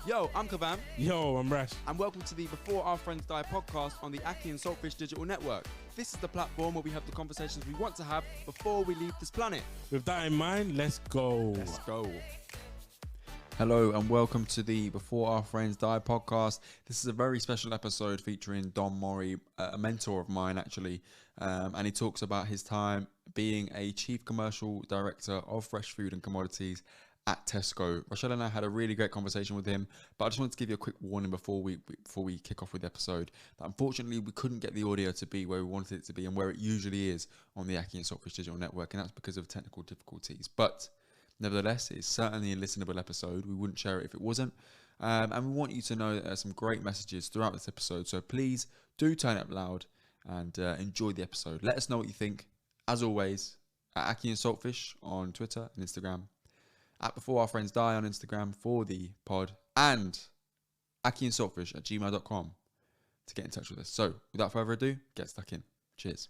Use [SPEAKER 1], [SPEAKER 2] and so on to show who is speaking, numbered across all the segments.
[SPEAKER 1] Yo, I'm Kahvan.
[SPEAKER 2] Yo, I'm Rash.
[SPEAKER 1] And welcome to the Before Our Friends Die podcast on the akhi&saltfish digital network. This is the platform where we have the conversations we want to have before we leave this planet.
[SPEAKER 2] With that in mind, let's go.
[SPEAKER 1] Let's go. Hello and welcome to the Before Our Friends Die podcast. This is a very special episode featuring Dom Morrey, a mentor of mine actually, and he talks about his time being a chief commercial director of fresh food and commodities at Tesco. Rochelle and I had a really great conversation with him, but I just wanted to give you a quick warning before we kick off with the episode that unfortunately we couldn't get the audio to be where we wanted it to be and where it usually is on the akhi&saltfish digital network, and that's because of technical difficulties. But nevertheless, it's certainly a listenable episode. We wouldn't share it if it wasn't. And we want you to know that there's some great messages throughout this episode. So please do turn it up loud and enjoy the episode. Let us know what you think. As always, at akhi&saltfish on Twitter and Instagram. At Before Our Friends Die on Instagram for the pod. And akhi&saltfish@gmail.com to get in touch with us. So without further ado, get stuck in. Cheers.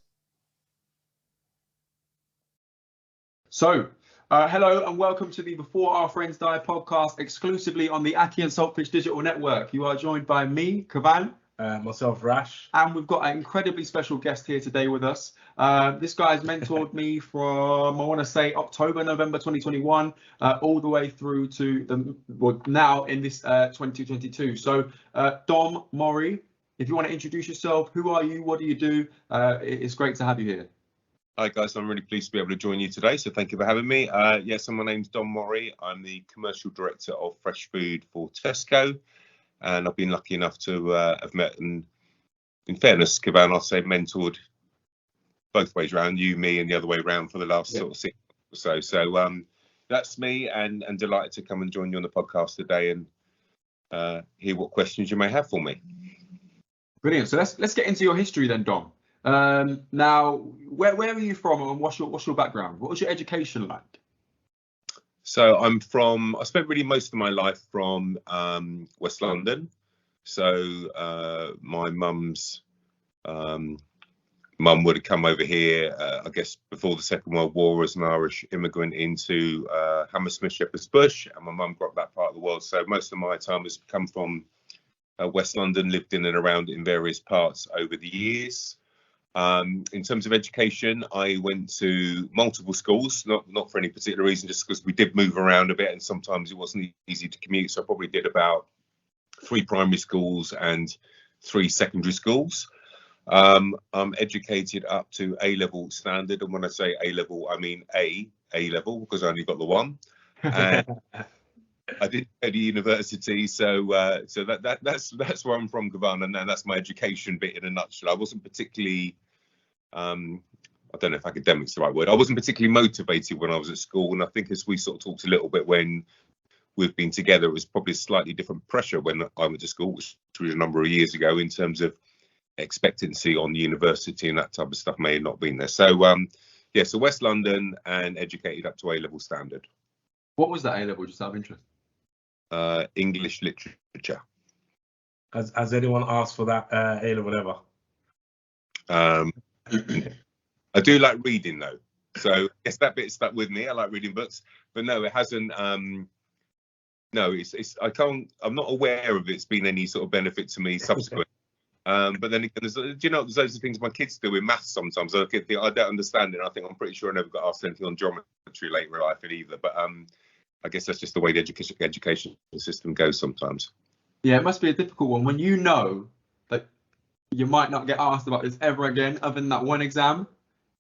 [SPEAKER 1] So, hello and welcome to the Before Our Friends Die podcast exclusively on the akhi&saltfish digital network. You are joined by me, Kahvan.
[SPEAKER 2] Myself, Rash.
[SPEAKER 1] And we've got an incredibly special guest here today with us. This guy's mentored me from, I want to say, October, November 2021, all the way through to now in this 2022. So, Dom Morrey, if you want to introduce yourself, who are you? What do you do? It's great to have you here.
[SPEAKER 3] Hi guys, I'm really pleased to be able to join you today, so thank you for having me. So my name's Dom Morrey. I'm the commercial director of fresh food for Tesco, and I've been lucky enough to have met and, in fairness, Kahvan, I'll say mentored both ways around, you, me, and the other way around for the last sort of 6 or so. So that's me, and delighted to come and join you on the podcast today and hear what questions you may have for me.
[SPEAKER 1] Brilliant. So let's get into your history then, Dom. Now, where are you from and what's your background? What was your education like?
[SPEAKER 3] So I spent really most of my life from West London. So my mum's mum would have come over here, I guess, before the Second World War as an Irish immigrant into Hammersmith, Shepherd's Bush, and my mum grew up that part of the world. So most of my time has come from West London, lived in and around in various parts over the years. In terms of education, I went to multiple schools, not for any particular reason, just because we did move around a bit and sometimes it wasn't easy to commute. So I probably did about 3 primary schools and 3 secondary schools. I'm educated up to A-level standard, and when I say A-level, I mean A-level because I only got the one. And I didn't go to university, so that's where I'm from, Kahvan, and that's my education bit in a nutshell. I wasn't particularly, I don't know if academic's the right word. I wasn't particularly motivated when I was at school, and I think as we sort of talked a little bit when we've been together, it was probably slightly different pressure when I went to school, which was a number of years ago, in terms of expectancy on university and that type of stuff may have not been there. So so West London and educated up to A-level standard.
[SPEAKER 1] What was that A-level, just out of interest?
[SPEAKER 3] English literature.
[SPEAKER 2] Has anyone asked for that A-level ever?
[SPEAKER 3] I do like reading though, so I guess that bit stuck with me. I like reading books, but no, it hasn't. No, I'm not aware of it's been any sort of benefit to me subsequent. But then again, there's loads of things my kids do in maths sometimes. I don't understand it. I think I'm pretty sure I never got asked anything on geometry later in life either. But I guess that's just the way the education system goes sometimes.
[SPEAKER 1] Yeah, it must be a difficult one when you know that you might not get asked about this ever again, other than that one exam.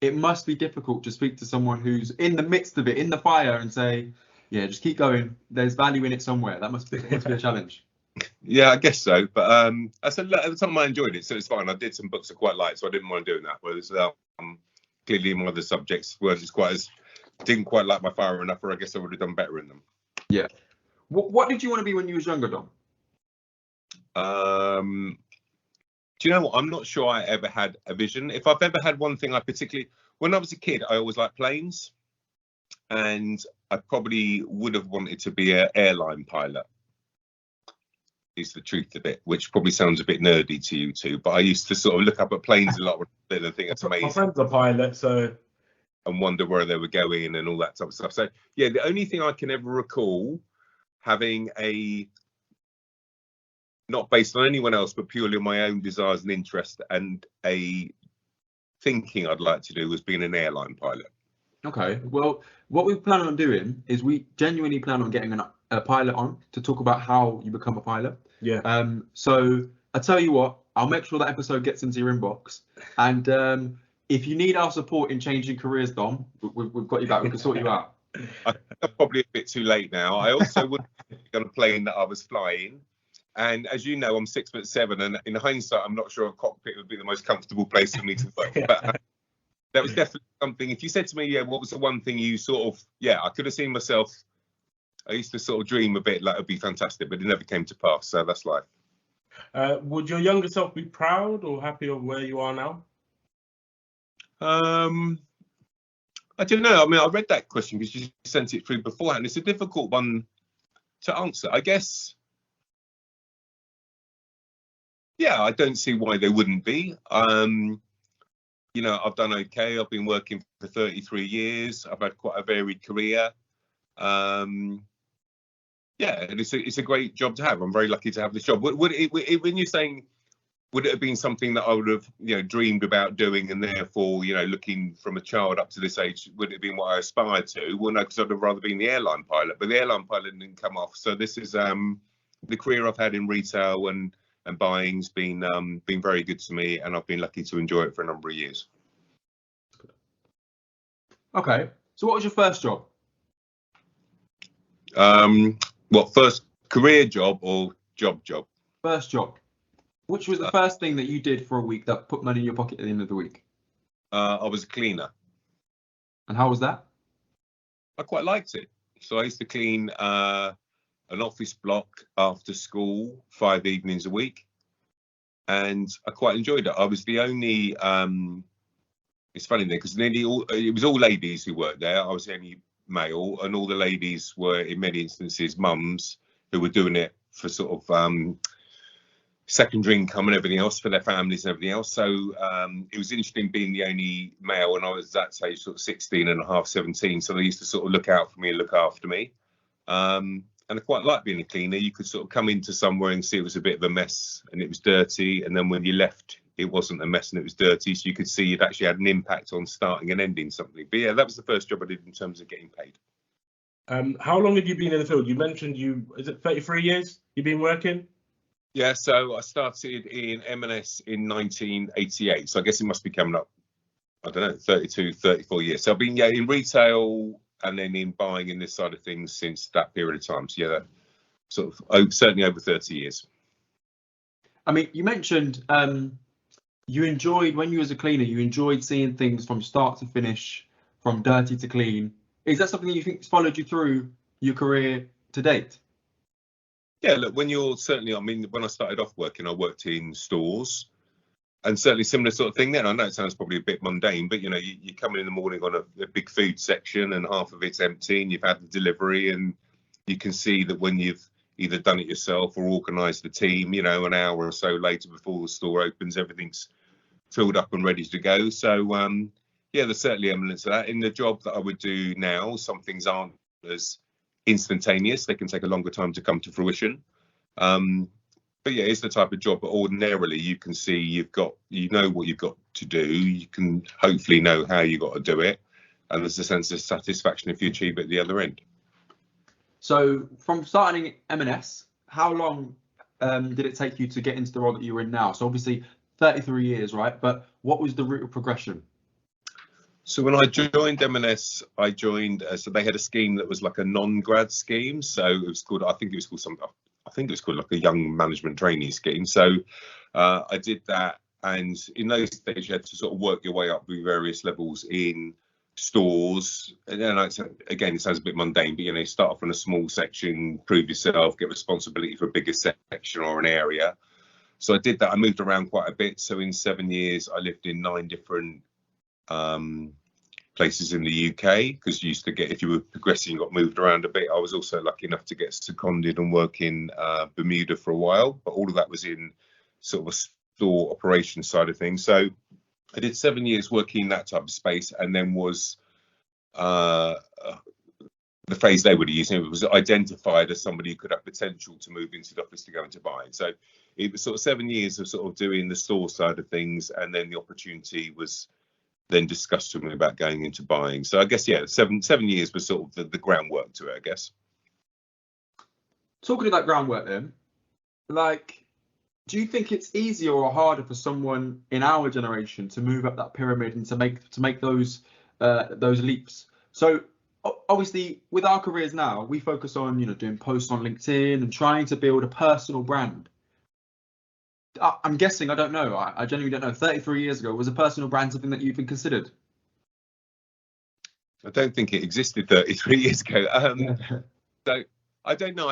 [SPEAKER 1] It must be difficult to speak to someone who's in the midst of it, in the fire, and say, yeah, just keep going. There's value in it somewhere. That must be a challenge.
[SPEAKER 3] Yeah, I guess so. But I said at the time I enjoyed it, so it's fine. I did some books I quite liked, so I didn't mind doing that. Whereas clearly my other subjects didn't quite like my fire enough, or I guess I would have done better in them.
[SPEAKER 1] Yeah. What did you want to be when you was younger, Dom?
[SPEAKER 3] Do you know what? I'm not sure I ever had a vision. If I've ever had one thing when I was a kid, I always liked planes, and I probably would have wanted to be an airline pilot. Is the truth of it, which probably sounds a bit nerdy to you two, but I used to sort of look up at planes a lot and think it's amazing.
[SPEAKER 2] My friend's a pilot, so
[SPEAKER 3] and wonder where they were going and all that type of stuff. So yeah, the only thing I can ever recall having a not based on anyone else, but purely on my own desires and interest, and a thinking I'd like to do was being an airline pilot.
[SPEAKER 1] Okay, well, what we plan on doing is we genuinely plan on getting a pilot on to talk about how you become a pilot.
[SPEAKER 2] Yeah.
[SPEAKER 1] So I tell you what, I'll make sure that episode gets into your inbox. And if you need our support in changing careers, Dom, we've got you back. We can sort you out.
[SPEAKER 3] I'm probably a bit too late now. I also would be on a plane that I was flying. And as you know, I'm 6'7", and in hindsight, I'm not sure a cockpit would be the most comfortable place for me to work. But that was definitely something. If you said to me, yeah, what was the one thing you sort of, I could have seen myself. I used to sort of dream a bit like it'd be fantastic, but it never came to pass. So that's life.
[SPEAKER 2] Would your younger self be proud or happy of where you are now?
[SPEAKER 3] I don't know. I mean, I read that question because you sent it through beforehand. It's a difficult one to answer, I guess. Yeah, I don't see why they wouldn't be. You know, I've done okay. I've been working for 33 years. I've had quite a varied career. And it's a great job to have. I'm very lucky to have this job. When you're saying, would it have been something that I would have, dreamed about doing, and therefore, looking from a child up to this age, would it have been what I aspired to? Well, no, because I'd have rather been the airline pilot, but the airline pilot didn't come off. So this is the career I've had in retail and buying's been very good to me, and I've been lucky to enjoy it for a number of years.
[SPEAKER 1] Okay, so what was your first job?
[SPEAKER 3] First career job or job?
[SPEAKER 1] First job. Which was the first thing that you did for a week that put money in your pocket at the end of the week?
[SPEAKER 3] I was a cleaner.
[SPEAKER 1] And how was that?
[SPEAKER 3] I quite liked it. So I used to clean an office block after school 5 evenings a week, and I quite enjoyed it. I was the only it's funny there because it was all ladies who worked there. I was the only male, and all the ladies were in many instances mums who were doing it for sort of secondary income and everything else for their families and everything else. So it was interesting being the only male, and I was that age, sort of 16 and a half, 17. So they used to sort of look out for me and look after me. And I quite liked being a cleaner. You could sort of come into somewhere and see it was a bit of a mess and it was dirty. And then when you left, it wasn't a mess and it was dirty. So you could see it actually had an impact on starting and ending something. But yeah, that was the first job I did in terms of getting paid.
[SPEAKER 2] How long have you been in the field? You mentioned is it 33 years you've been working?
[SPEAKER 3] Yeah, so I started in M&S in 1988. So I guess it must be coming up, I don't know, 32, 34 years. So I've been in retail and then in buying in this side of things since that period of time. So yeah, that sort of certainly over 30 years.
[SPEAKER 1] I mean, you mentioned you enjoyed, when you was a cleaner, you enjoyed seeing things from start to finish, from dirty to clean. Is that something you think followed you through your career to date?
[SPEAKER 3] Yeah, look, when I started off working, I worked in stores, and certainly similar sort of thing then. I know it sounds probably a bit mundane, but you come in the morning on a big food section and half of it's empty and you've had the delivery, and you can see that when you've either done it yourself or organised the team, an hour or so later before the store opens, everything's filled up and ready to go. So there's certainly elements of that. In the job that I would do now, some things aren't as instantaneous. They can take a longer time to come to fruition. But yeah, it's the type of job that ordinarily you can see what you've got to do. You can hopefully know how you got to do it, and there's a sense of satisfaction if you achieve it at the other end.
[SPEAKER 1] So from starting at M&S, how long did it take you to get into the role that you're in now? So obviously 33 years, right? But what was the route of progression?
[SPEAKER 3] So when I joined M&S, so they had a scheme that was like a non-grad scheme. So it was called, I think it was called like a young management trainee scheme. So I did that, and in those days you had to sort of work your way up through various levels in stores. And then again, it sounds a bit mundane, but you start off in a small section, prove yourself, get responsibility for a bigger section or an area. So I did that. I moved around quite a bit. So in 7 years, I lived in 9 different places in the UK, because you used to get, if you were progressing, you got moved around a bit. I was also lucky enough to get seconded and work in Bermuda for a while, but all of that was in sort of a store operation side of things. So I did 7 years working in that type of space, and then was the the phrase they would have used, it was identified as somebody who could have potential to move into the office to go into buying. So it was sort of 7 years of sort of doing the store side of things, and then the opportunity was then discussed with me about going into buying. So I guess, yeah, seven years was sort of the groundwork to it, I guess.
[SPEAKER 1] Talking of that groundwork then, like, do you think it's easier or harder for someone in our generation to move up that pyramid and to make those leaps? So obviously with our careers now, we focus on, you know, doing posts on LinkedIn and trying to build a personal brand. I'm guessing, I don't know, I genuinely don't know, 33 years ago, was a personal brand something that you've been considered?
[SPEAKER 3] I don't think it existed 33 years ago. So I don't know.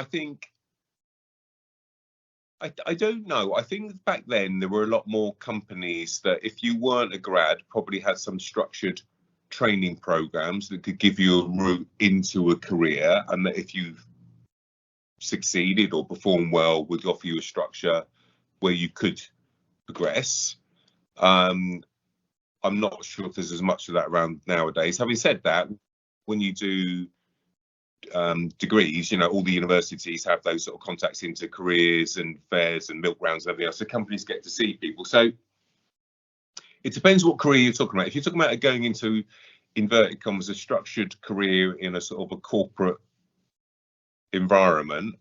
[SPEAKER 3] I don't know. I think back then there were a lot more companies that, if you weren't a grad, probably had some structured training programs that could give you a route into a career, and that if you succeeded or performed well, would offer you a structure where you could progress. I'm not sure if there's as much of that around nowadays. Having said that, when you do degrees, you know, all the universities have those sort of contacts into careers and fairs and milk rounds and everything else, so companies get to see people. So it depends what career you're talking about. If you're talking about going into, inverted commas, a structured career in a sort of a corporate environment,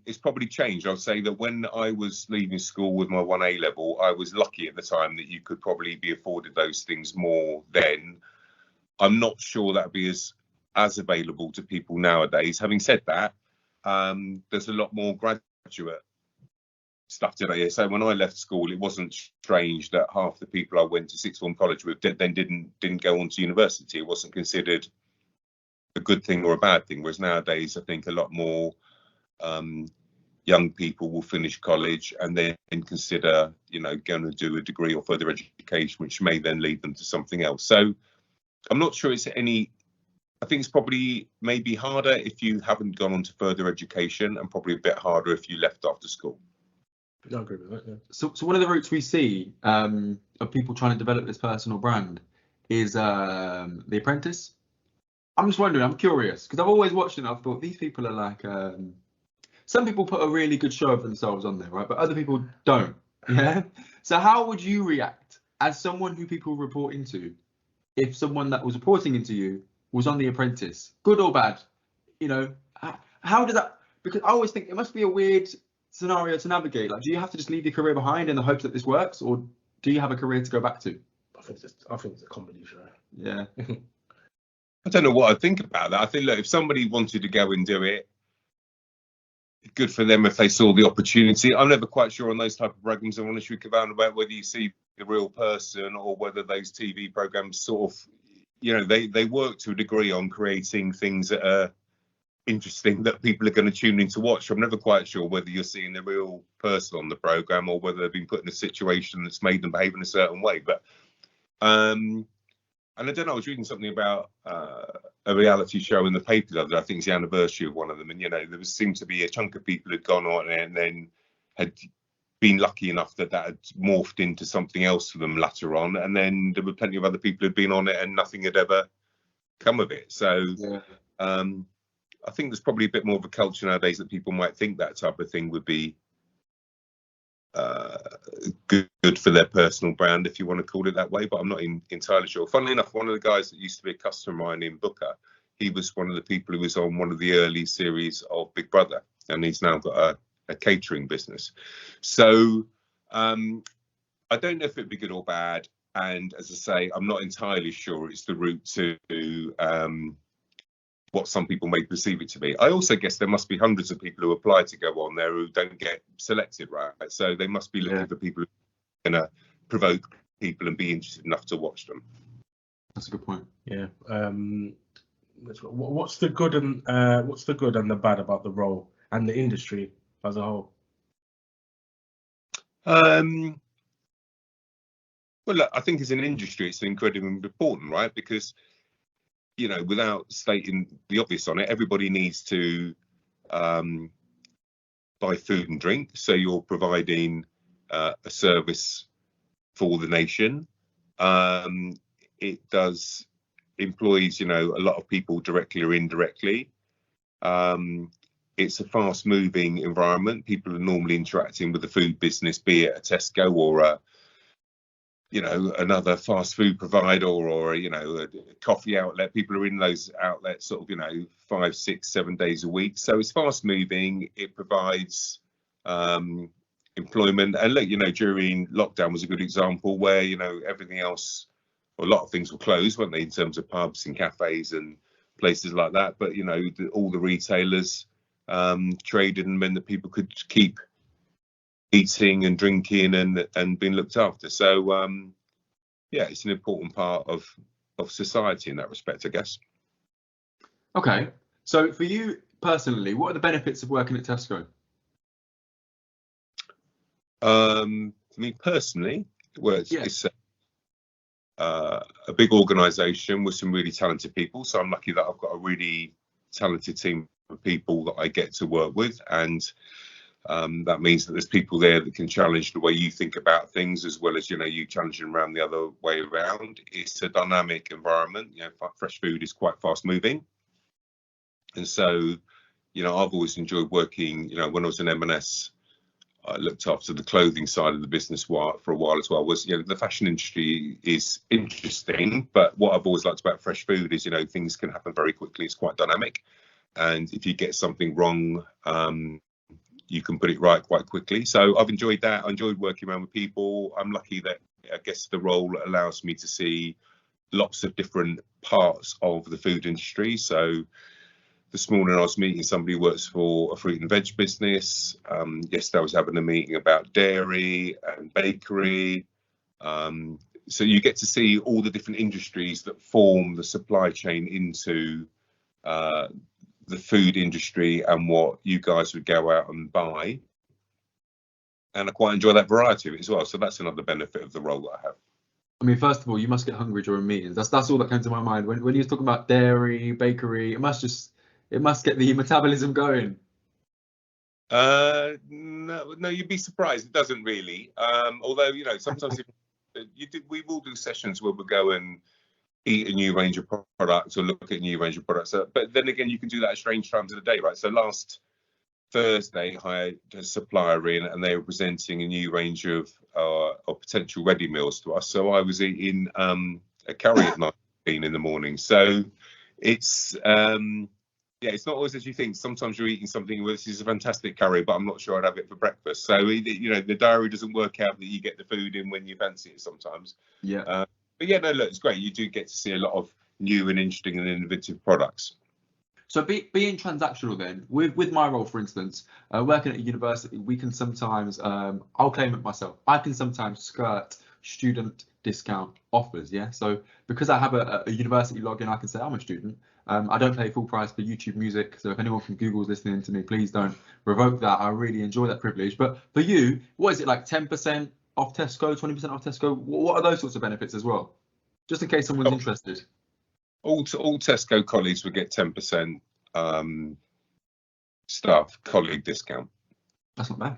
[SPEAKER 3] it's probably changed. I'll say that when I was leaving school with my 1A level, I was lucky at the time that you could probably be afforded those things more then. I'm not sure that'd be as available to people nowadays. Having said that, there's a lot more graduate stuff today. So when I left school, it wasn't strange that half the people I went to sixth form college with then didn't go on to university. It wasn't considered a good thing or a bad thing. Whereas nowadays, I think a lot more young people will finish college and then consider, you know, going to do a degree or further education, which may then lead them to something else. So I'm not sure it's any. I think it's probably maybe harder if you haven't gone on to further education, and probably a bit harder if you left after school.
[SPEAKER 2] I agree with that, yeah.
[SPEAKER 1] So one of the routes we see of people trying to develop this personal brand is The Apprentice. I'm just wondering, I'm curious, because I've always watched it and I've thought these people are like, some people put a really good show of themselves on there, right? But other people don't. Yeah. So how would you react as someone who people report into if someone that was reporting into you was on The Apprentice, good or bad? You know, how does that, because I always think it must be a weird scenario to navigate. Like, do you have to just leave your career behind in the hopes that this works, or do you have a career to go back to?
[SPEAKER 2] I think it's a comedy show.
[SPEAKER 1] Yeah.
[SPEAKER 3] I don't know what I think about that. I think, look, if somebody wanted to go and do it, good for them if they saw the opportunity. I'm never quite sure on those type of programs, I'm honest with Kahvan, about whether you see the real person or whether those TV programs sort of, you know, they work to a degree on creating things that are interesting that people are going to tune in to watch. I'm never quite sure whether you're seeing the real person on the program or whether they've been put in a situation that's made them behave in a certain way. But and I don't know, I was reading something about a reality show in the paper the other day. I think it's the anniversary of one of them, and you know, there seemed to be a chunk of people who'd gone on and then had been lucky enough that had morphed into something else for them later on, and then there were plenty of other people who'd been on it and nothing had ever come of it. So yeah. I think there's probably a bit more of a culture nowadays that people might think that type of thing would be good for their personal brand, if you want to call it that way, but I'm not entirely sure. Funnily enough, one of the guys that used to be a customer of mine in Booker, he was one of the people who was on one of the early series of Big Brother, and he's now got a catering business. So I don't know if it'd be good or bad, and as I say, I'm not entirely sure it's the route to what some people may perceive it to be. I also guess there must be hundreds of people who apply to go on there who don't get selected, right? So they must be looking for people who are going to provoke people and be interested enough to watch them.
[SPEAKER 1] That's a good point.
[SPEAKER 2] Yeah. What's the good and the bad about the role and the industry as a whole?
[SPEAKER 3] Well, look, I think as an industry, it's incredibly important, right? Because, you know, without stating the obvious on it, everybody needs to buy food and drink. So you're providing a service for the nation. It employs, a lot of people directly or indirectly. It's a fast-moving environment. People are normally interacting with the food business, be it a Tesco or another fast food provider or a coffee outlet. People are in those outlets sort of 5, 6, 7 days a week. So it's fast-moving. It provides employment. And look, during lockdown was a good example where everything else, or a lot of things were closed, weren't they, in terms of pubs and cafes and places like that. But all the retailers traded and meant that people could keep eating and drinking and being looked after. So it's an important part of society in that respect, I guess.
[SPEAKER 1] Okay, so for you personally, what are the benefits of working at Tesco?
[SPEAKER 3] For me personally, well, it's a big organisation with some really talented people. So I'm lucky that I've got a really talented team of people that I get to work with, and that means that there's people there that can challenge the way you think about things, as well as you challenging around the other way around. It's a dynamic environment. Fresh food is quite fast moving, and so I've always enjoyed working. When I was in M&S, I looked after the clothing side of the business for a while as well. Was the fashion industry is interesting, but what I've always liked about fresh food is things can happen very quickly. It's quite dynamic, and if you get something wrong, you can put it right quite quickly. So I've enjoyed that. I enjoyed working around with people. I'm lucky that I guess the role allows me to see lots of different parts of the food industry. So this morning I was meeting somebody who works for a fruit and veg business. Yesterday I was having a meeting about dairy and bakery. So you get to see all the different industries that form the supply chain into the food industry and what you guys would go out and buy. And I quite enjoy that variety of it as well. So that's another benefit of the role that I have.
[SPEAKER 1] I mean, first of all, you must get hungry during meetings. That's all that came to my mind. When you were talking about dairy, bakery, it must get the metabolism going.
[SPEAKER 3] No, you'd be surprised. It doesn't really. Although, sometimes we will do sessions where we'll go and eat a new range of products or look at a new range of products. But then again, you can do that at strange times of the day, right? So last Thursday, I had a supplier in and they were presenting a new range of potential ready meals to us. So I was eating a curry at 9 in the morning. So it's it's not always as you think. Sometimes you're eating something where this is a fantastic curry, but I'm not sure I'd have it for breakfast. So the diary doesn't work out that you get the food in when you fancy it sometimes.
[SPEAKER 1] Yeah.
[SPEAKER 3] But no, look, it's great. You do get to see a lot of new and interesting and innovative products.
[SPEAKER 1] So being transactional then, with my role, for instance, working at a university, we can sometimes, I'll claim it myself, I can sometimes skirt student discount offers, yeah? So because I have a university login, I can say I'm a student. I don't pay full price for YouTube music, so if anyone from Google's listening to me, please don't revoke that. I really enjoy that privilege. But for you, what is it, like 10% off Tesco, 20% off Tesco? What are those sorts of benefits as well? Just in case someone's interested.
[SPEAKER 3] All Tesco colleagues would get 10% staff colleague discount.
[SPEAKER 1] That's not bad.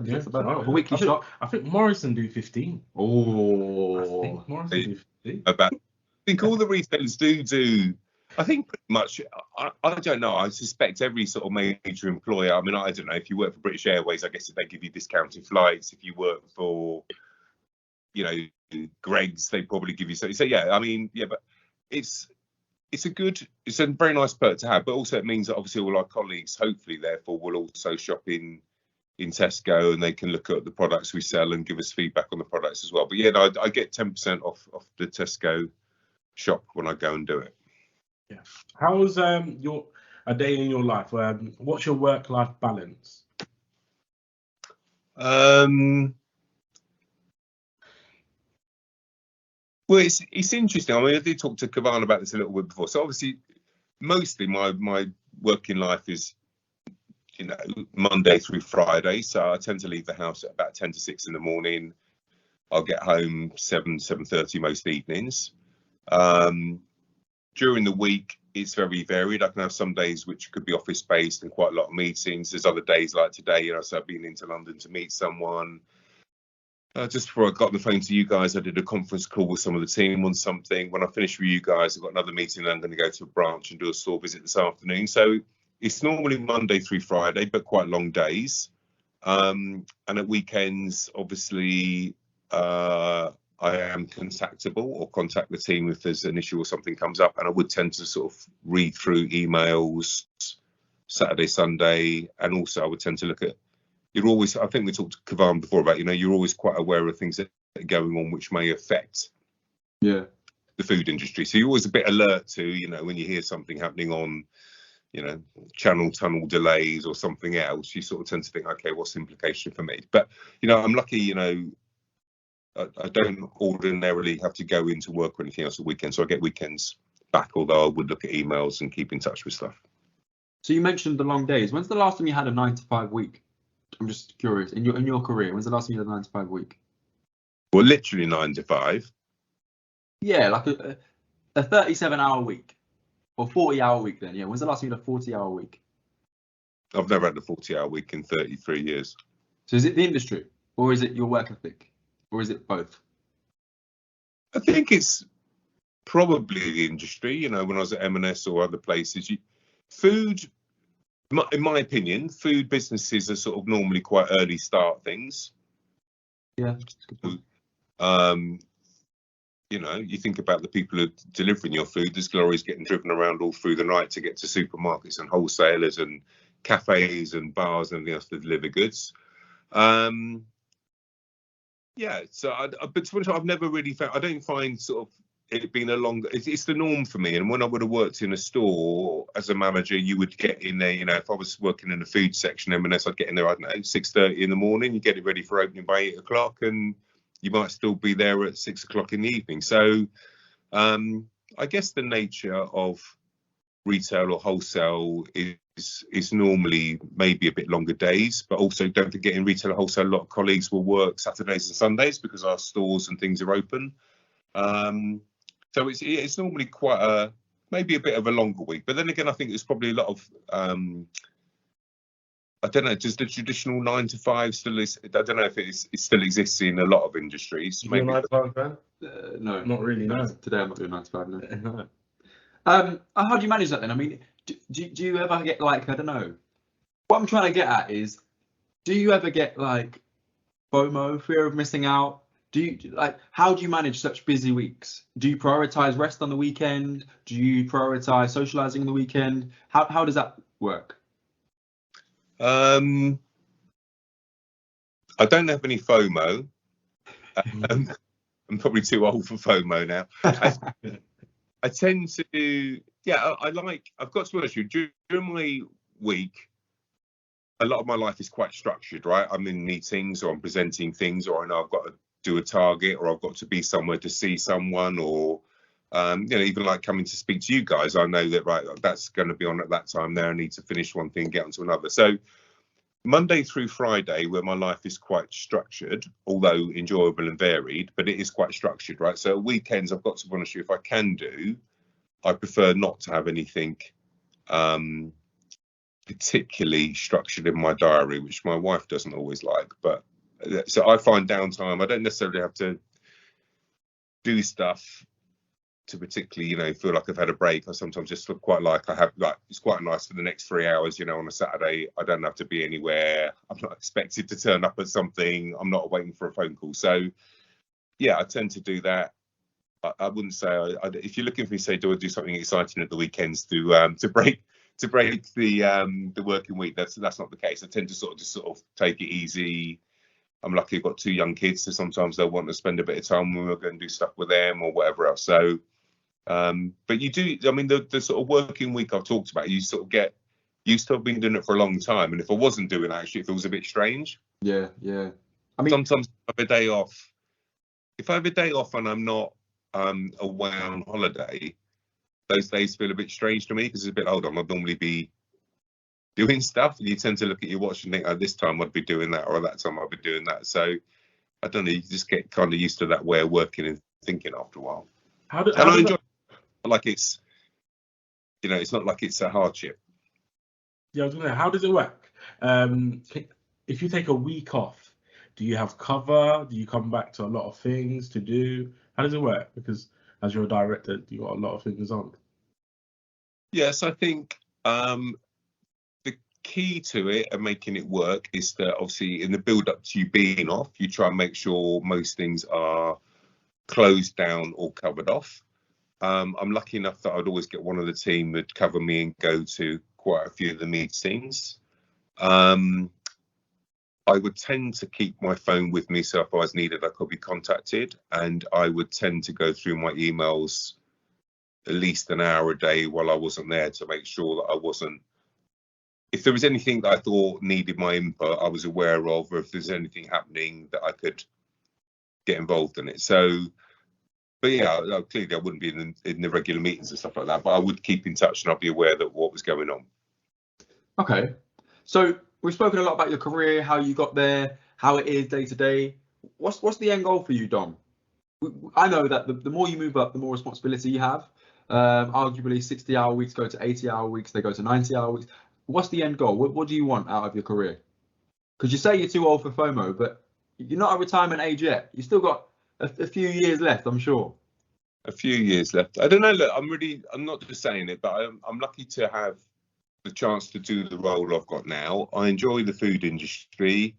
[SPEAKER 2] Yeah,
[SPEAKER 1] that's about a weekly shop.
[SPEAKER 2] I think Morrison do 15.
[SPEAKER 1] Oh,
[SPEAKER 2] I think Morrison do 15.
[SPEAKER 3] I think all the retailers do. I think pretty much. I don't know. I suspect every sort of major employer. I mean, I don't know. If you work for British Airways, I guess they give you discounted flights. If you work for, Greggs, they probably give you so. So yeah, I mean, yeah, but it's a very nice perk to have. But also it means that obviously all our colleagues, hopefully, therefore, will also shop in Tesco and they can look at the products we sell and give us feedback on the products as well. But yeah, no, I get 10% off the Tesco shop when I go and do it.
[SPEAKER 2] Yeah. How's a day in your life? What's your work-life balance?
[SPEAKER 3] Well, it's interesting. I mean, I did talk to Kahvan about this a little bit before. So obviously, mostly my working life is, Monday through Friday. So I tend to leave the house at about 10 to 6 in the morning. I'll get home 7:30 most evenings. During the week, it's very varied. I can have some days which could be office based and quite a lot of meetings. There's other days like today, so I've been into London to meet someone. Just before I got on the phone to you guys, I did a conference call with some of the team on something. When I finish with you guys, I've got another meeting and I'm going to go to a branch and do a store visit this afternoon. So it's normally Monday through Friday, but quite long days. And at weekends, obviously, I am contactable or contact the team if there's an issue or something comes up. And I would tend to sort of read through emails Saturday, Sunday. And also I would tend to look at, you're always, I think we talked to Kahvan before about, you're always quite aware of things that are going on which may affect the food industry. So you're always a bit alert to, when you hear something happening on, channel tunnel delays or something else, you sort of tend to think, okay, what's the implication for me? But, I'm lucky, I don't ordinarily have to go into work or anything else at weekends. So I get weekends back, although I would look at emails and keep in touch with stuff.
[SPEAKER 1] So you mentioned the long days. When's the last time you had a 9-to-5 week? I'm just curious. In your career, when's the last time you had a 9-to-5 week?
[SPEAKER 3] Well, literally 9 to 5.
[SPEAKER 1] Yeah, like a 37-hour week or 40-hour week. Then, yeah. When's the last time you had a 40-hour week?
[SPEAKER 3] I've never had a 40-hour week in 33 years.
[SPEAKER 1] So is it the industry, or is it your work ethic, or is it both?
[SPEAKER 3] I think it's probably the industry. When I was at M&S or other places, food. In my opinion, food businesses are sort of normally quite early start things.
[SPEAKER 1] Yeah.
[SPEAKER 3] You think about the people who are delivering your food. There's lorries getting driven around all through the night to get to supermarkets and wholesalers and cafes and bars and everything else to deliver goods. So but to be honest, I've never really found. I don't find sort of it being a long. It's the norm for me. And when I would have worked in a store as a manager, you would get in there. If I was working in the food section, M&S, I'd get in there. I don't know, 6:30 in the morning. You get it ready for opening by 8 o'clock, and you might still be there at 6 o'clock in the evening. So, I guess the nature of retail or wholesale is normally maybe a bit longer days, but also don't forget in retail or wholesale, a lot of colleagues will work Saturdays and Sundays because our stores and things are open. So it's normally quite maybe a bit of a longer week, but then again, I think there's probably a lot of I don't know. Does the traditional 9 to 5 still is? I don't know if it still exists in a lot of industries.
[SPEAKER 2] You maybe 9 to 5, Ben?
[SPEAKER 1] No,
[SPEAKER 2] not really. No,
[SPEAKER 1] today I'm not doing 9 to 5. No. How do you manage that then? I mean, do you ever get like, I don't know. What I'm trying to get at is, do you ever get like FOMO, fear of missing out? How do you manage such busy weeks? Do you prioritize rest on the weekend? Do you prioritize socializing on the weekend? How does that work?
[SPEAKER 3] I don't have any FOMO. I'm probably too old for FOMO now. I tend to, I've got to be honest with you, during my week, a lot of my life is quite structured, right? I'm in meetings or I'm presenting things, or I know I've got to do a target, or I've got to be somewhere to see someone, or even like coming to speak to you guys, I know that, right, that's going to be on at that time there. I need to finish one thing, get onto another. So Monday through Friday, where my life is quite structured, although enjoyable and varied, but it is quite structured, right? So weekends, I've got to be honest with you, if I can do, I prefer not to have anything particularly structured in my diary, which my wife doesn't always like. But so I find downtime. I don't necessarily have to do stuff to particularly, feel like I've had a break. I sometimes just feel quite like I have, like, it's quite nice for the next 3 hours, on a Saturday. I don't have to be anywhere. I'm not expected to turn up at something. I'm not waiting for a phone call. So, yeah, I tend to do that. I wouldn't say if you're looking for me, say, do I do something exciting at the weekends to break the working week? That's not the case. I tend to sort of take it easy. I'm lucky I've got 2 young kids, so sometimes they'll want to spend a bit of time when we're going to do stuff with them or whatever else. So, but you do, I mean, the sort of working week I've talked about, you sort of get used to. I've been doing it for a long time, and if I wasn't doing it, actually, it feels a bit strange.
[SPEAKER 1] Yeah. I mean,
[SPEAKER 3] sometimes I have a day off. If I have a day off and I'm not away on holiday, those days feel a bit strange to me because it's a bit, hold on, I'd normally be doing stuff, and you tend to look at your watch and think, oh, this time I'd be doing that, or that time I'd be doing that. So I don't know, you just get kind of used to that way of working and thinking after a while. I enjoy it. Like it's, it's not like it's a hardship.
[SPEAKER 2] Yeah, I was gonna say, how does it work? If you take a week off, Do you have cover? Do you come back to a lot of things to do? How does it work? Because as you're a director, you got a lot of things on.
[SPEAKER 3] Yes, I think the key to it and making it work is that obviously in the build up to you being off, you try and make sure most things are closed down or covered off. I'm lucky enough that I'd always get one of the team that cover me and go to quite a few of the meetings. I would tend to keep my phone with me, so if I was needed, I could be contacted, and I would tend to go through my emails at least an hour a day while I wasn't there to make sure that I wasn't, if there was anything that I thought needed my input, I was aware of, or if there's anything happening that I could get involved in it. So, but yeah, clearly I wouldn't be in the regular meetings and stuff like that, but I would keep in touch and I'd be aware that what was going on.
[SPEAKER 1] Okay, so we've spoken a lot about your career, how you got there, how it is day to day. What's the end goal for you, Dom? I know that the more you move up, the more responsibility you have. Arguably 60-hour weeks go to 80-hour weeks, they go to 90-hour weeks. What's the end goal? What do you want out of your career? Because you say you're too old for FOMO, but you're not at retirement age yet. You still got a few years left, I'm sure.
[SPEAKER 3] A few years left. I don't know. Look, I'm not just saying it, but I'm lucky to have the chance to do the role I've got now. I enjoy the food industry.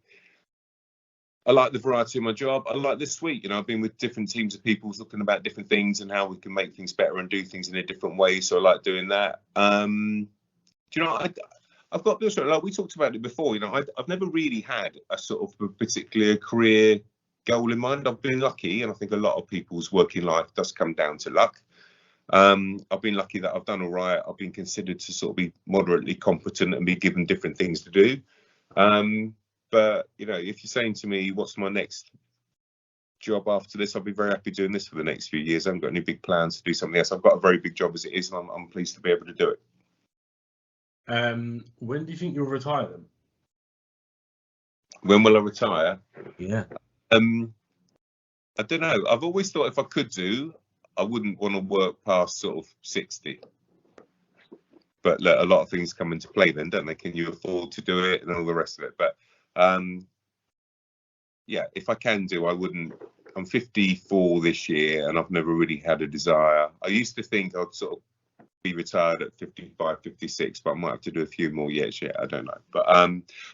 [SPEAKER 3] I like the variety of my job. I like this week. You know, I've been with different teams of people talking about different things and how we can make things better and do things in a different way. So I like doing that. Do you know, I've got this, like we talked about it before, you know, I've never really had a sort of a particular career goal in mind. I've been lucky, and I think a lot of people's working life does come down to luck. I've been lucky that I've done all right. I've been considered to sort of be moderately competent and be given different things to do. But, you know, if you're saying to me, what's my next job after this, I'll be very happy doing this for the next few years. I haven't got any big plans to do something else. I've got a very big job as it is, and I'm pleased to be able to do it.
[SPEAKER 2] When do you think you'll retire then?
[SPEAKER 3] When will I retire?
[SPEAKER 2] Yeah.
[SPEAKER 3] I don't know. I've always thought if I could do, I wouldn't want to work past sort of 60. But look, a lot of things come into play then, don't they? Can you afford to do it and all the rest of it? But yeah, if I can do, I wouldn't. I'm 54 this year, and I've never really had a desire. I used to think I'd sort of be retired at 55, 56, but I might have to do a few more years yet. I don't know. But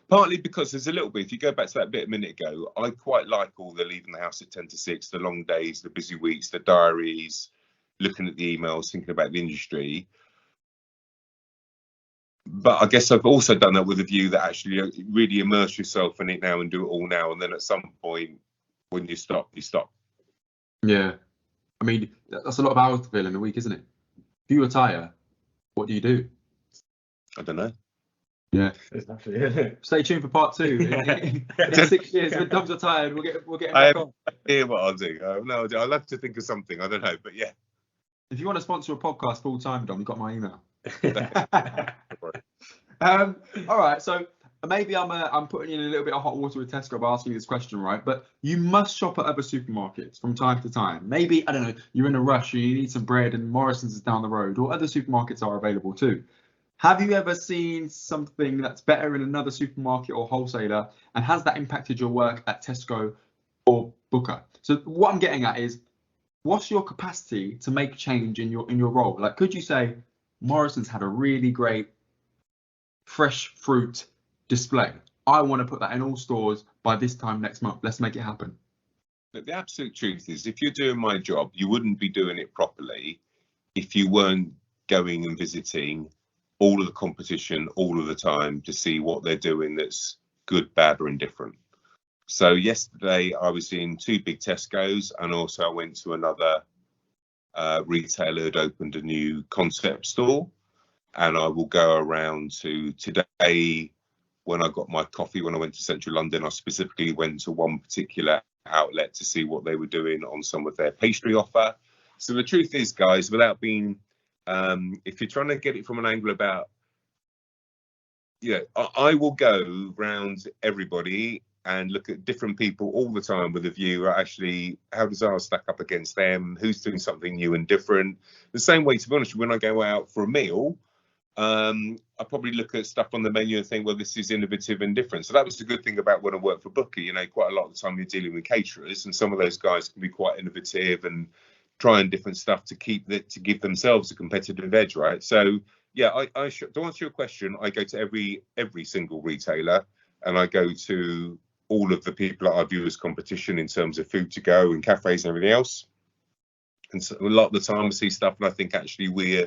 [SPEAKER 3] partly because there's a little bit, if you go back to that bit a minute ago, I quite like all the leaving the house at 10 to 6, the long days, the busy weeks, the diaries, looking at the emails, thinking about the industry. But I guess I've also done that with a view that actually really immerse yourself in it now and do it all now. And then at some point, when you stop, you stop.
[SPEAKER 1] Yeah. I mean, that's a lot of hours to fill in a week, isn't it? If you retire, what do you do?
[SPEAKER 3] I don't know.
[SPEAKER 1] Yeah.
[SPEAKER 2] Exactly.
[SPEAKER 1] Stay tuned for part 2. In 6 years, when Dom's retired, we'll get him
[SPEAKER 3] I
[SPEAKER 1] back on.
[SPEAKER 3] hear what I'll do. No, I'll have to think of something. I don't know, but yeah.
[SPEAKER 1] If you want to sponsor a podcast full time, Dom, you've got my email. All right, so maybe I'm putting you in a little bit of hot water with Tesco by asking you this question, right? But you must shop at other supermarkets from time to time. Maybe, I don't know, you're in a rush and you need some bread and Morrison's is down the road, or other supermarkets are available too. Have you ever seen something that's better in another supermarket or wholesaler, and has that impacted your work at Tesco or Booker? So what I'm getting at is, what's your capacity to make change in your role? Like, could you say Morrison's had a really great fresh fruit display? I want to put that in all stores by this time next month. Let's make it happen.
[SPEAKER 3] But the absolute truth is, if you're doing my job, you wouldn't be doing it properly if you weren't going and visiting all of the competition all of the time to see what they're doing that's good, bad, or indifferent. So yesterday I was in 2 big Tesco's, and also I went to another retailer had opened a new concept store, and I will go around to today. When I got my coffee, when I went to central London, I specifically went to one particular outlet to see what they were doing on some of their pastry offer. So the truth is, guys, without being if you're trying to get it from an angle about, you know, I will go round everybody and look at different people all the time with a view at actually, how does ours stack up against them? Who's doing something new and different? The same way, to be honest, when I go out for a meal, I probably look at stuff on the menu and think, well, this is innovative and different. So that was the good thing about when I worked for Booker. You know, quite a lot of the time you're dealing with caterers, and some of those guys can be quite innovative and trying different stuff to give themselves a competitive edge, right? So yeah, to answer your question, I go to every single retailer, and I go to all of the people that I view as competition in terms of food to go and cafes and everything else. And so a lot of the time I see stuff and I think actually we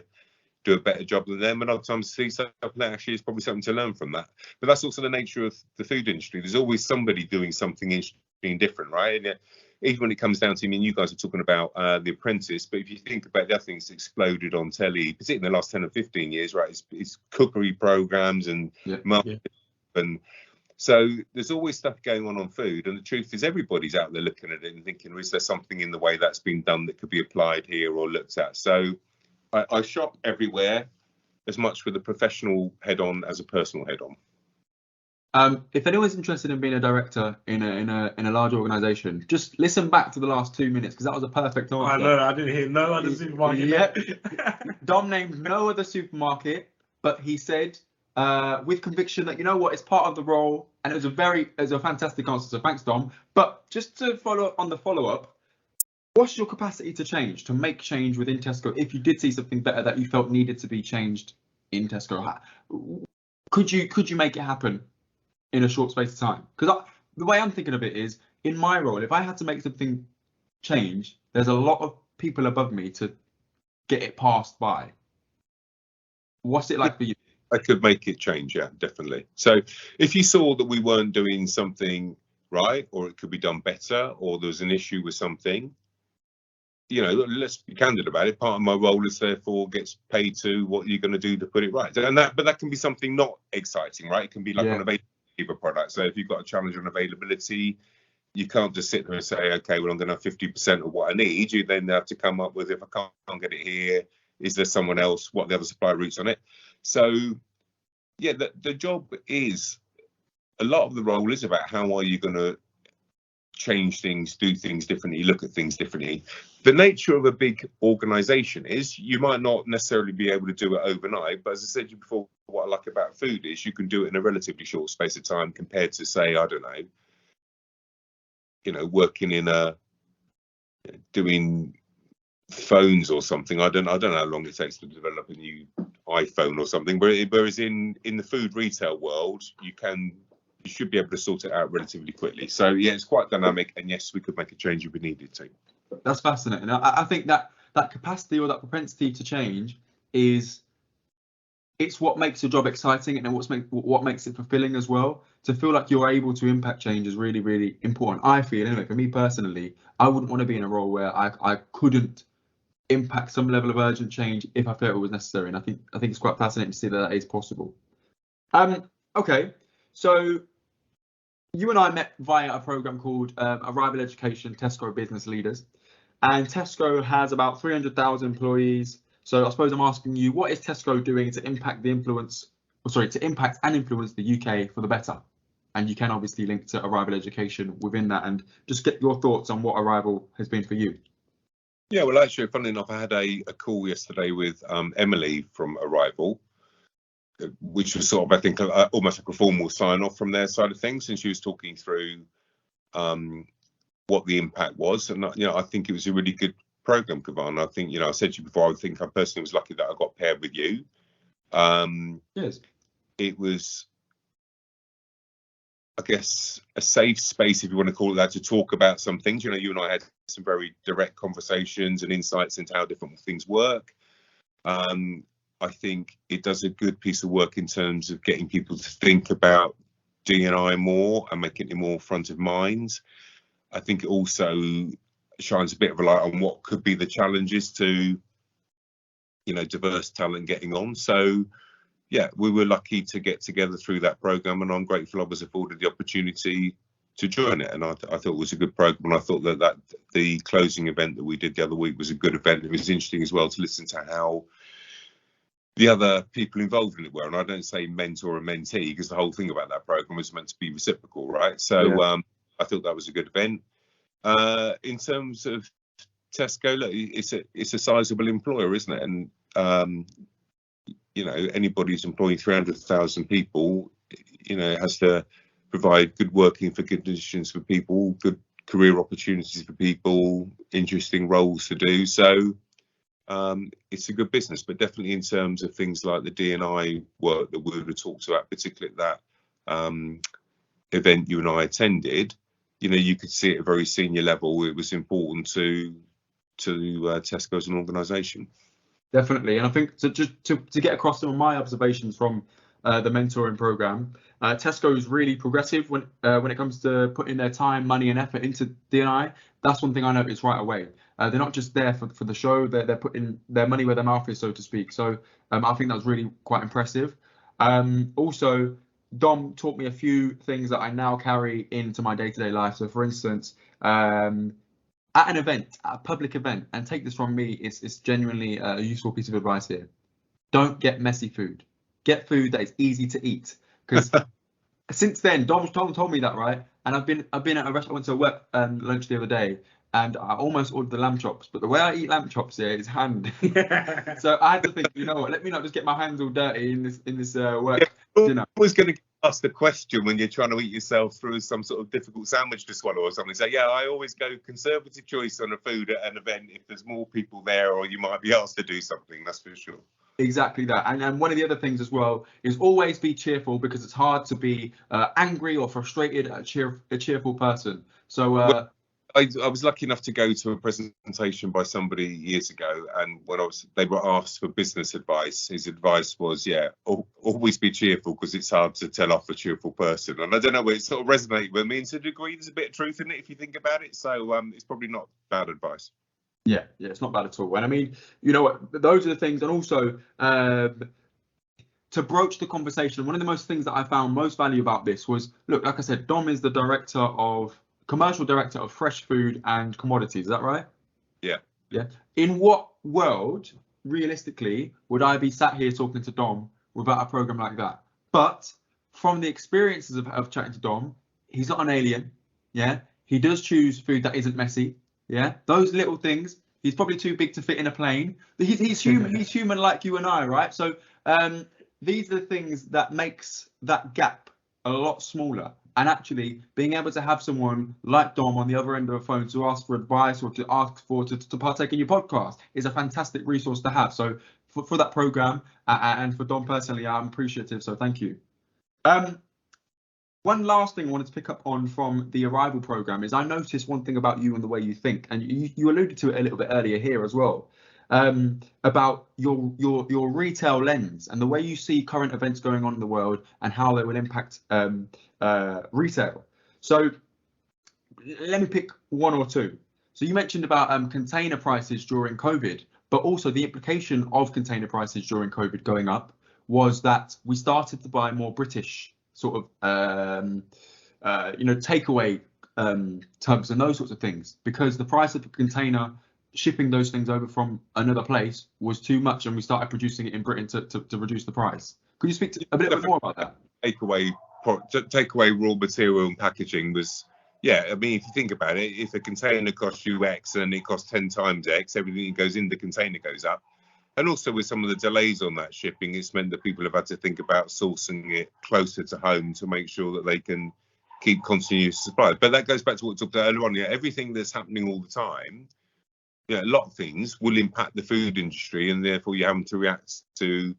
[SPEAKER 3] do a better job than them, and other times I see stuff and actually it's probably something to learn from that. But that's also the nature of the food industry. There's always somebody doing something interesting different, right? And even when it comes down to, I mean, you guys are talking about The Apprentice, but if you think about the other things that exploded on telly, particularly in the last 10 or 15 years, right, it's cookery programs and marketing. And so there's always stuff going on food, and the truth is everybody's out there looking at it and thinking, is there something in the way that's been done that could be applied here or looked at? So I shop everywhere, as much with a professional head on as a personal head on.
[SPEAKER 1] If anyone's interested in being a director in a large organisation, just listen back to the last 2 minutes, because that was a perfect answer.
[SPEAKER 2] I know, I didn't hear no other supermarket.
[SPEAKER 1] Yeah. Dom named no other supermarket, but he said with conviction that, you know what, it's part of the role, and it was a fantastic answer. So thanks, Dom. But just to follow up on the follow-up, what's your capacity to make change within Tesco? If you did see something better that you felt needed to be changed in Tesco, could you make it happen in a short space of time? Because the way I'm thinking of it is, in my role, if I had to make something change, there's a lot of people above me to get it passed by. What's it like for you?
[SPEAKER 3] I could make it change, yeah, definitely. So if you saw that we weren't doing something right, or it could be done better, or there was an issue with something, you know, let's be candid about it. Part of my role is therefore gets paid to what you're going to do to put it right. And but that can be something not exciting, right? It can be like on availability of a product. So if you've got a challenge on availability, you can't just sit there and say, okay, well, I'm going to have 50% of what I need. You then have to come up with, if I can't get it here, is there someone else? What are the other supply routes on it? So yeah, the job is, a lot of the role is about how are you going to change things, do things differently, look at things differently. The nature of a big organization is you might not necessarily be able to do it overnight, but as I said to you before, what I like about food is you can do it in a relatively short space of time compared to, say, I don't know, you know, working in doing phones or something. I don't know how long it takes to develop a new iPhone or something, whereas in the food retail world, you should be able to sort it out relatively quickly. So yeah, it's quite dynamic, and yes, we could make a change if we needed to.
[SPEAKER 1] That's fascinating. I think that capacity or that propensity to change it's what makes your job exciting, and what makes it fulfilling as well. To feel like you're able to impact change is really, really important. I feel, anyway, for me personally, I wouldn't want to be in a role where I couldn't impact some level of urgent change if I felt it was necessary. And I think it's quite fascinating to see that is possible. Okay, so you and I met via a program called Arrival Education, Tesco Business Leaders, and Tesco has about 300,000 employees. So I suppose I'm asking you, what is Tesco doing to impact and influence the UK for the better? And you can obviously link to Arrival Education within that, and just get your thoughts on what Arrival has been for you.
[SPEAKER 3] Yeah, well, actually, funnily enough, I had a call yesterday with Emily from Arrival, which was sort of, I think, almost like a formal sign-off from their side of things, and she was talking through what the impact was. And you know, I think it was a really good program, Kahvan. I think, you know, I said to you before, I think I personally was lucky that I got paired with you.
[SPEAKER 1] Yes,
[SPEAKER 3] it was, I guess, a safe space, if you want to call it that, to talk about some things. You know, you and I had some very direct conversations and insights into how different things work. I think it does a good piece of work in terms of getting people to think about D&I more and making it more front of mind. I think it also shines a bit of a light on what could be the challenges to, you know, diverse talent getting on. So yeah, we were lucky to get together through that program, and I'm grateful I was afforded the opportunity to join it. And I thought it was a good program, and I thought that the closing event that we did the other week was a good event. It was interesting as well to listen to how the other people involved in it were, and I don't say mentor and mentee, because the whole thing about that program was meant to be reciprocal, right? So I thought that was a good event. In terms of Tesco, look, it's a sizable employer, isn't it? And anybody who's employing 300,000 people, has to provide good working for conditions for people, good career opportunities for people, interesting roles to do. So it's a good business, but definitely in terms of things like the D&I work that we would have talked about, particularly at that event you and I attended, you could see at a very senior level it was important to Tesco as an organisation.
[SPEAKER 1] Definitely, and I think to get across some of my observations from the mentoring program, Tesco is really progressive when it comes to putting their time, money, and effort into D&I. That's one thing I noticed right away. They're not just there for the show; they're putting their money where their mouth is, so to speak. So I think that was really quite impressive. Also, Dom taught me a few things that I now carry into my day-to-day life. So, for instance, at an event, at a public event, and take this from me, it's genuinely a useful piece of advice here. Don't get messy food. Get food that is easy to eat. Because since then, Dom told me that, right? And I've been at a restaurant, I went to a work lunch the other day, and I almost ordered the lamb chops. But the way I eat lamb chops here is hand. So I had to think, you know what? Let me not just get my hands all dirty in this work.
[SPEAKER 3] You're always going to ask the question when you're trying to eat yourself through some sort of difficult sandwich to swallow or something. So yeah, I always go conservative choice on a food at an event if there's more people there or you might be asked to do something. That's for sure. Exactly
[SPEAKER 1] that. And one of the other things as well is always be cheerful, because it's hard to be angry or frustrated at a cheerful person. So
[SPEAKER 3] I was lucky enough to go to a presentation by somebody years ago, and when they were asked for business advice, his advice was, always be cheerful, because it's hard to tell off a cheerful person. And I don't know, it sort of resonated with me. And to a degree, there's a bit of truth in it if you think about it. So it's probably not bad advice.
[SPEAKER 1] Yeah, it's not bad at all. And I mean, you know what, those are the things. And also to broach the conversation, one of the most things that I found most value about this was, look, like I said, Dom is the commercial director of fresh food and commodities. Is that right?
[SPEAKER 3] Yeah.
[SPEAKER 1] In what world, realistically, would I be sat here talking to Dom without a program like that? But from the experiences of chatting to Dom, he's not an alien. Yeah. He does choose food that isn't messy. Yeah. Those little things. He's probably too big to fit in a plane. He's human. He's human like you and I, right? So these are the things that makes that gap a lot smaller. And actually being able to have someone like Dom on the other end of the phone to ask for advice or to ask to partake in your podcast is a fantastic resource to have. So for that program and for Dom personally, I'm appreciative. So thank you. One last thing I wanted to pick up on from the Arrival program is I noticed one thing about you and the way you think, and you alluded to it a little bit earlier here as well, about your retail lens and the way you see current events going on in the world and how they will impact retail. So let me pick one or two. So you mentioned about container prices during COVID, but also the implication of container prices during COVID going up was that we started to buy more British sort of takeaway tubs and those sorts of things, because the price of a container shipping those things over from another place was too much, and we started producing it in Britain to reduce the price. Could you speak to a bit more about that?
[SPEAKER 3] Takeaway raw material and packaging was, I mean, if you think about it, if a container costs you X and it costs 10 times X, everything that goes in the container goes up. And also with some of the delays on that shipping, it's meant that people have had to think about sourcing it closer to home to make sure that they can keep continuous supply. But that goes back to what we talked about earlier on. Everything that's happening all the time, a lot of things will impact the food industry, and therefore you're having to react to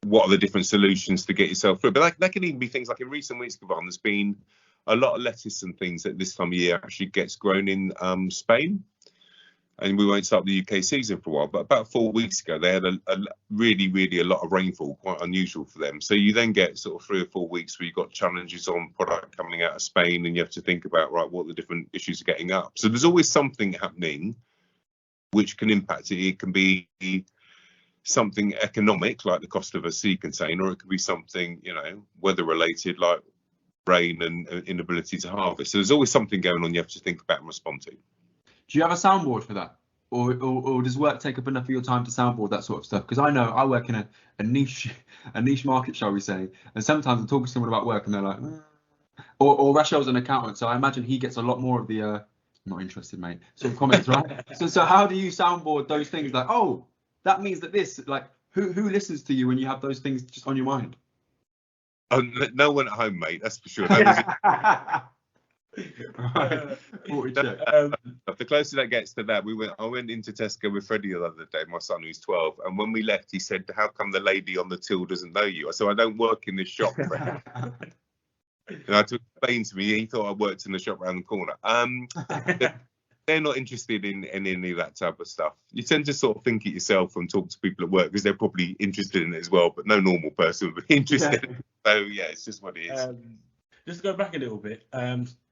[SPEAKER 3] what are the different solutions to get yourself through. But that can even be things like in recent weeks, Kahvan, there's been a lot of lettuce and things that this time of year actually gets grown in Spain. And we won't start the UK season for a while, but about 4 weeks ago, they had a really a lot of rainfall, quite unusual for them. So you then get sort of 3 or 4 weeks where you've got challenges on product coming out of Spain, and you have to think about, right, what the different issues are getting up. So there's always something happening which can impact it. It can be something economic, like the cost of a sea container, or it could be something, weather related, like rain and inability to harvest. So there's always something going on you have to think about and respond to.
[SPEAKER 1] Do you have a soundboard for that, or does work take up enough of your time to soundboard that sort of stuff? Because I know I work in a niche market, shall we say, and sometimes I'm talking to someone about work and they're like, or Rashel's an accountant, so I imagine he gets a lot more of the not interested, mate, sort of comments, right? So how do you soundboard those things like, oh, that means that this, like, Who listens to you when you have those things just on your mind?
[SPEAKER 3] Oh, no one at home, mate. That's for sure. No one's
[SPEAKER 1] Right. Check.
[SPEAKER 3] The closer that gets to that, I went into Tesco with Freddie the other day, my son who's 12, and when we left, he said, "How come the lady on the till doesn't know you?" I said, "I don't work in this shop." And I had to explain to me, he thought I worked in the shop around the corner. They're not interested in any of that type of stuff. You tend to sort of think it yourself and talk to people at work because they're probably interested in it as well, but no normal person would be interested in it. So yeah, it's just what it is.
[SPEAKER 2] Just to go back a little bit,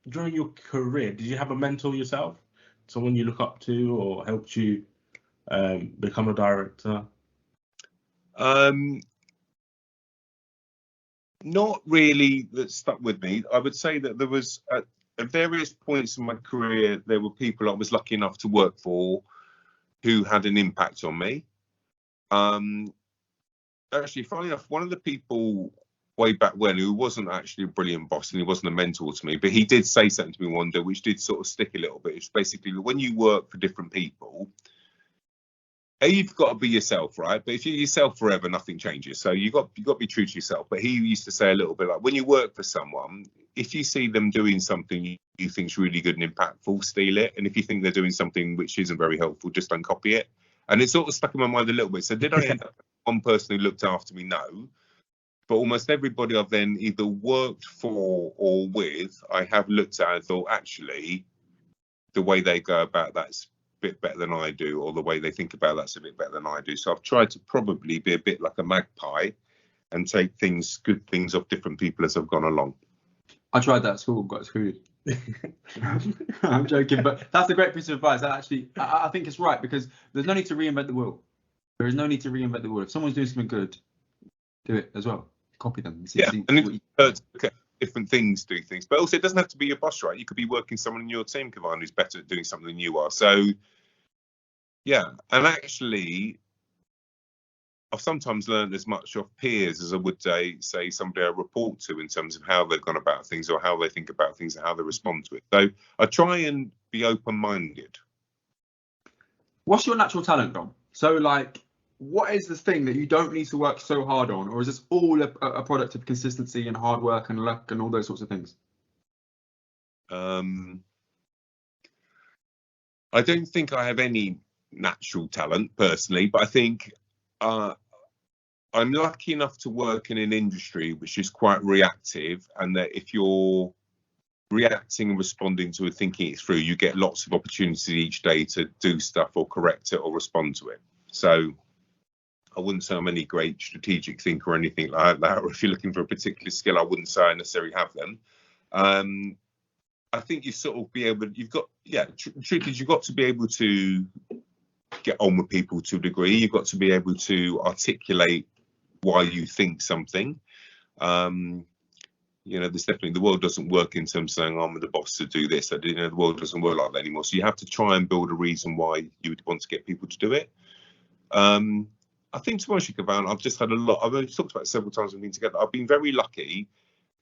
[SPEAKER 2] during your career, did you have a mentor yourself? Someone you look up to or helped you become a director?
[SPEAKER 3] Not really that stuck with me. I would say that there was at various points in my career, there were people I was lucky enough to work for who had an impact on me. Actually, funny enough, one of the people way back when who wasn't actually a brilliant boss and he wasn't a mentor to me, but he did say something to me one day which did sort of stick a little bit. It's basically when you work for different people, you've got to be yourself, right? But if you're yourself forever, nothing changes. So you got to be true to yourself. But he used to say a little bit like, when you work for someone, if you see them doing something you think's really good and impactful, steal it. And if you think they're doing something which isn't very helpful, just don't copy it. And it sort of stuck in my mind a little bit. So did I end up with one person who looked after me? No. But almost everybody I've then either worked for or with, I have looked at and thought, actually, the way they go about that's bit better than I do, or the way they think about that's a bit better than I do. So I've tried to probably be a bit like a magpie and take good things off different people as I've gone along.
[SPEAKER 1] I tried that at school, got screwed. I'm joking, but that's a great piece of advice. I think it's right, because there's no need to reinvent the wheel. There is no need to reinvent the wheel. If someone's doing something good, do it as well. Copy them.
[SPEAKER 3] And it's hard to look at different things, do things, but also it doesn't have to be your boss, right? You could be working someone in your team, Kahvan, who's better at doing something than you are. So yeah, and actually I've sometimes learned as much off peers as I would say somebody I report to in terms of how they've gone about things or how they think about things and how they respond to it. So I try and be open-minded.
[SPEAKER 1] What's your natural talent, Dom? So like, what is the thing that you don't need to work so hard on, or is this all a product of consistency and hard work and luck and all those sorts of things?
[SPEAKER 3] I don't think I have any natural talent personally, but I think I'm lucky enough to work in an industry which is quite reactive, and that if you're reacting and responding to it, thinking it through, you get lots of opportunity each day to do stuff or correct it or respond to it. So I wouldn't say I'm any great strategic thinker or anything like that, or if you're looking for a particular skill, I wouldn't say I necessarily have them. I think you sort of be able, truth is you've got to be able to get on with people to a degree. You've got to be able to articulate why you think something. There's definitely, the world doesn't work in terms of saying, I'm the boss to do this. The world doesn't work like that anymore. So you have to try and build a reason why you would want to get people to do it. I think, to be honest, Kahvan, I've just had I've talked about it several times we've been together. I've been very lucky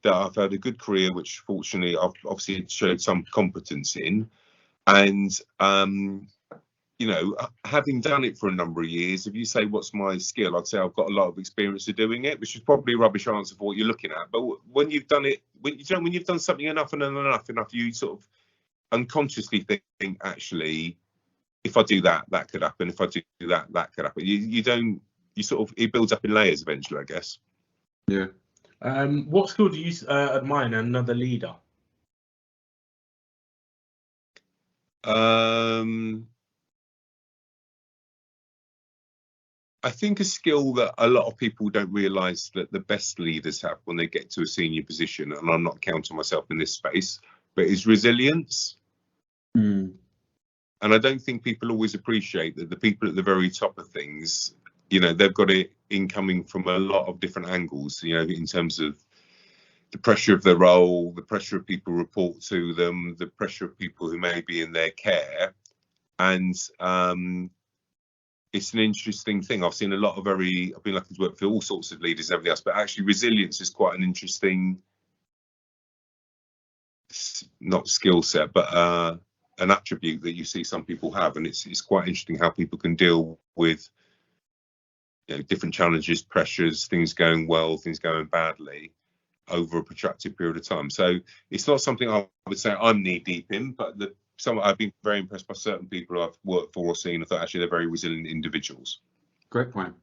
[SPEAKER 3] that I've had a good career, which fortunately I've obviously showed some competence in. And, having done it for a number of years, if you say, what's my skill? I'd say I've got a lot of experience of doing it, which is probably a rubbish answer for what you're looking at. But when you've done it, when you've done something enough, you sort of unconsciously think, actually, if I do that, that could happen. If I do that, that could happen. It builds up in layers eventually, I guess.
[SPEAKER 1] Yeah.
[SPEAKER 2] What skill do you admire in another leader?
[SPEAKER 3] I think a skill that a lot of people don't realise that the best leaders have when they get to a senior position, and I'm not counting myself in this space, but is resilience. And I don't think people always appreciate that the people at the very top of things, they've got it incoming from a lot of different angles, in terms of the pressure of their role, the pressure of people who report to them, the pressure of people who may be in their care. And it's an interesting thing. I've seen a lot of I've been lucky to work for all sorts of leaders and everything else, but actually resilience is quite an interesting, not skill set, but an attribute that you see some people have, and it's quite interesting how people can deal with different challenges, pressures, things going well, things going badly over a protracted period of time. So it's not something I would say I'm knee deep in, but I've been very impressed by certain people I've worked for or seen. I thought actually they're very resilient individuals.
[SPEAKER 1] Great point.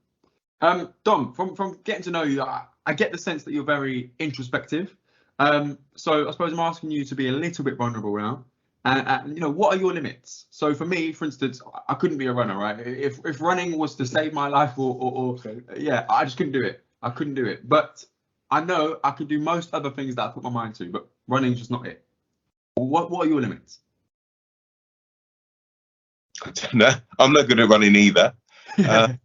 [SPEAKER 1] Dom, from getting to know you, I get the sense that you're very introspective. So I suppose I'm asking you to be a little bit vulnerable now. And what are your limits? So for me, for instance, I couldn't be a runner, right? If running was to save my life, yeah, I just couldn't do it. I couldn't do it. But I know I could do most other things that I put my mind to, but running's just not it. What are your limits?
[SPEAKER 3] I don't know. I'm not good at running either. I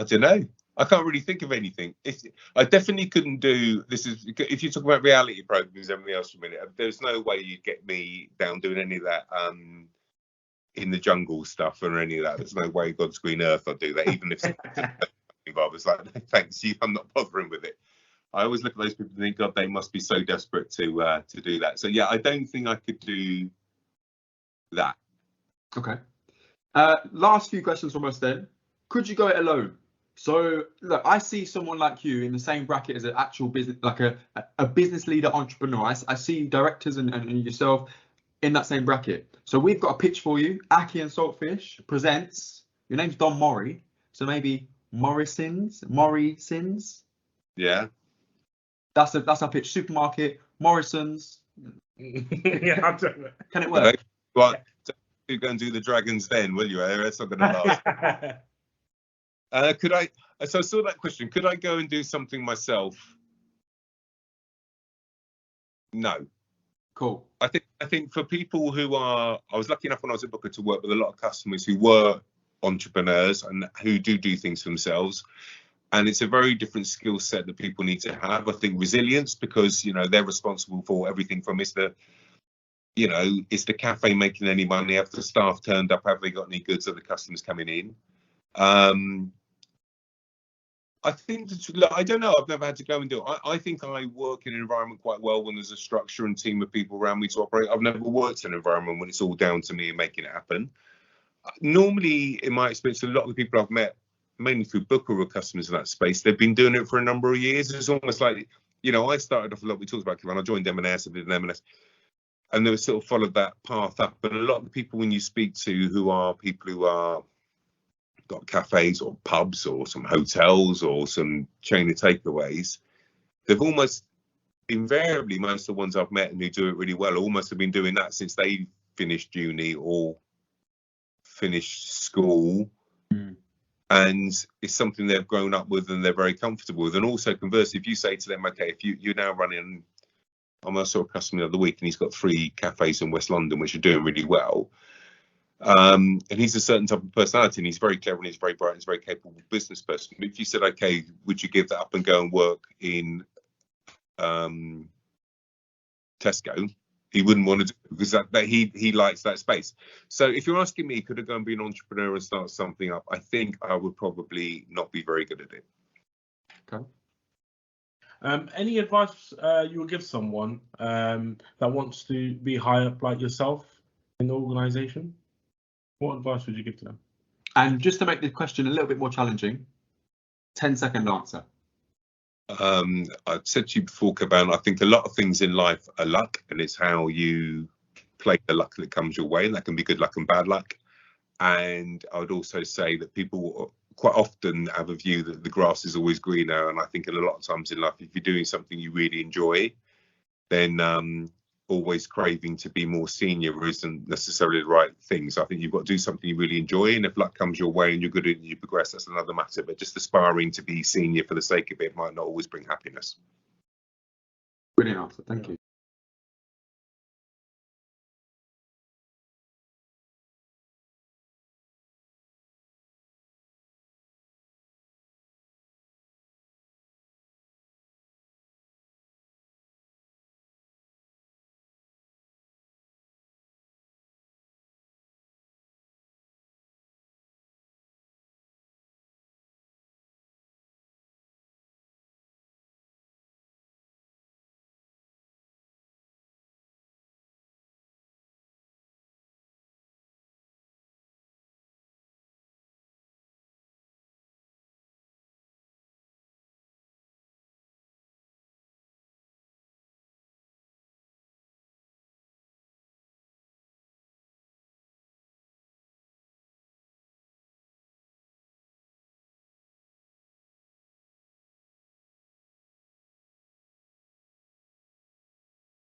[SPEAKER 3] don't know. I can't really think of anything. I definitely couldn't do this. If you talk about reality programs, everything else for a minute, there's no way you'd get me down doing any of that in the jungle stuff or any of that. There's no way God's green earth I'd do that, even if I was like, no, thanks you, I'm not bothering with it. I always look at those people and think, God, they must be so desperate to do that. So yeah, I don't think I could do that.
[SPEAKER 1] Okay. Last few questions from us then. Could you go it alone? So look, I see someone like you in the same bracket as an actual business, like a business leader entrepreneur. I see directors and yourself in that same bracket. So we've got a pitch for you. Akhi&saltfish presents. Your name's Dom Morrey, so maybe Morrisons.
[SPEAKER 3] Yeah.
[SPEAKER 1] That's our pitch. Supermarket, Morrisons.
[SPEAKER 2] Yeah, I don't know.
[SPEAKER 1] Can it work?
[SPEAKER 3] Well, you're going to do the dragons then, will you? That's not going to last. So I saw that question. Could I go and do something myself? No.
[SPEAKER 1] Cool.
[SPEAKER 3] I think for people who I was lucky enough when I was at Booker to work with a lot of customers who were entrepreneurs and who do things for themselves. And it's a very different skill set that people need to have. I think resilience, because, they're responsible for everything from is the cafe making any money? Have the staff turned up? Have they got any goods? Are the customers coming in? I think I don't know. I've never had to go and do it. I think I work in an environment quite well when there's a structure and team of people around me to operate. I've never worked in an environment when it's all down to me and making it happen. Normally, in my experience, a lot of the people I've met, mainly through Booker or customers in that space, they've been doing it for a number of years. It's almost like, I started off a lot. We talked about Kahvan. I joined M&S, I did an M&S, and they were sort of followed that path up. But a lot of the people when you speak to who are people who are got cafes or pubs or some hotels or some chain of takeaways, they've almost invariably, most of the ones I've met and who do it really well almost have been doing that since they finished uni or finished school. And it's something they've grown up with and they're very comfortable with. And also conversely, if you say to them, okay, if you're now running, I'm a sort of customer the other week and he's got 3 cafes in West London which are doing really well. And he's a certain type of personality and he's very clever and he's very bright and he's a very capable business person. But if you said, okay, would you give that up and go and work in Tesco? He wouldn't want to do it because that he likes that space. So if you're asking me, could I go and be an entrepreneur and start something up? I think I would probably not be very good at it.
[SPEAKER 1] Okay.
[SPEAKER 2] Any advice you would give someone that wants to be high up like yourself in the organisation? What advice would you give to them?
[SPEAKER 1] And just to make the question a little bit more challenging, 10-second answer.
[SPEAKER 3] I've said to you before, Kahvan, I think a lot of things in life are luck, and it's how you play the luck that comes your way, and that can be good luck and bad luck. And I would also say that people quite often have a view that the grass is always greener, and I think a lot of times in life, if you're doing something you really enjoy, then always craving to be more senior isn't necessarily the right thing. So I think you've got to do something you really enjoy, and if luck comes your way and you're good at it and you progress, that's another matter. But just aspiring to be senior for the sake of it might not always bring happiness.
[SPEAKER 1] Brilliant answer, thank you.